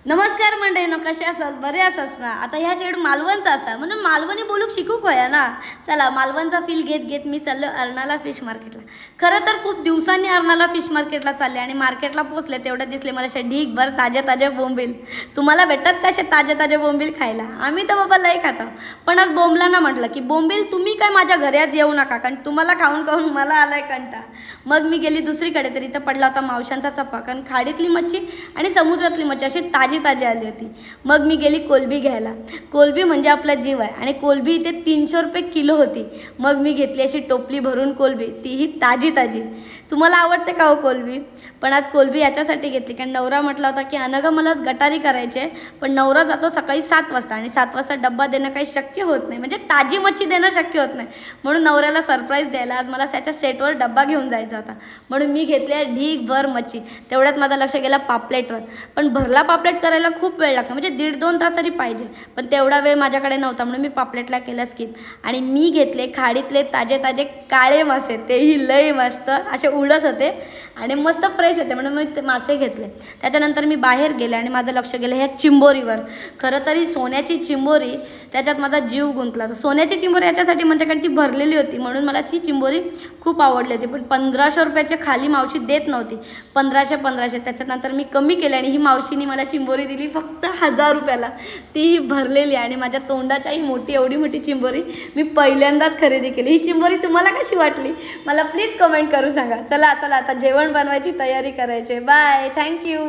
नमस्कार मंडळीनो, कसे आसात? बरे आसात ना? आता ह्या साईड मालवणचा असा म्हणून मालवणी बोलूक शिकूक होया ना. चला मालवणचा फील घेत घेत मी चाललो अर्नाळा फिश मार्केटला. खरं तर खूप दिवसांनी अर्नाळा फिश मार्केटला चालले आणि मार्केटला पोहोचले तेवढे दिसले मला असे ढीगभर ताजे बोंबील. तुम्हाला भेटतात कसे ताजे बोंबील खायला? आम्ही तर बाबा लय खातो, पण आज बोंबलांना म्हटलं की बोंबील तुम्ही काय माझ्या घरी आज येऊ नका, कारण तुम्हाला खाऊन खाऊन मला आलाय कंटाळा. मग मी गेली दुसरीकडे, तर इथं पडला होता मावशांचा चप्पा, कारण खाडीतली मच्छी आणि समुद्रातली मच्छी अशी ताजी आली होती. मग मी गेली कोलंबी घ्यायला. कोलंबी म्हणजे आपला जीव आहे आणि कोलंबी इथे 300 रुपये किलो होती. मग मी घेतली अशी टोपली भरून कोलंबी, तीही ताजी. तुम्हाला आवडते का हो कोलंबी? पण आज कोलंबी याच्यासाठी घेतली कारण नवरा म्हटला होता की अनघा मला गटारी करायचे, पण नवरा जातो सकाळी 7 वाजता आणि 7 वाजता डब्बा देणं काही शक्य होत नाही, म्हणजे ताजी मच्छी देणं शक्य होत नाही. म्हणून नवऱ्याला सरप्राईज द्यायला आज मला त्याच्या सेटवर डब्बा घेऊन जायचा होता. म्हणून मी घेतली ढीगभर मच्छी. तेवढ्यात माझं लक्ष गेलं पापलेटवर. पण भरला पापलेट करायला खूप वेळ लागतो, म्हणजे 1.5-2 तास तरी पाहिजे, पण तेवढा वेळ माझ्याकडे नव्हता. म्हणून मी पापलेटला केलं स्किप आणि मी घेतले खाडीतले ताजे काळे मासे. तेही लय मस्त असे उडत होते आणि मस्त फ्रेश होते, म्हणून मी ते मासे घेतले. त्याच्यानंतर मी बाहेर गेले आणि माझं लक्ष गेलं ह्या चिंबोरीवर. खरं तरी सोन्याची चिंबोरी, त्याच्यात माझा जीव गुंतला. तर सोन्याची चिंबोरी याच्यासाठी म्हणते कारण ती भरलेली होती, म्हणून मला ती चिंबोरी खूप आवडली होती. पण 1500 रुपयाच्या खाली मावशी देत नव्हती, 1500. त्याच्यानंतर मी कमी केले आणि ही मावशीने मला चिंबोरी दिली फक्त 1000 रुपयाला. तीही भरलेली आणि माझ्या तोंडाच्याही मोठी, एवढी मोठी चिंबोरी मी पहिल्यांदाच खरेदी केली. ही चिंबोरी तुम्हाला कशी वाटली मला प्लीज कमेंट करून सांगा. चला आता जेवण बनवायची तयारी करायची. Bye, thank you.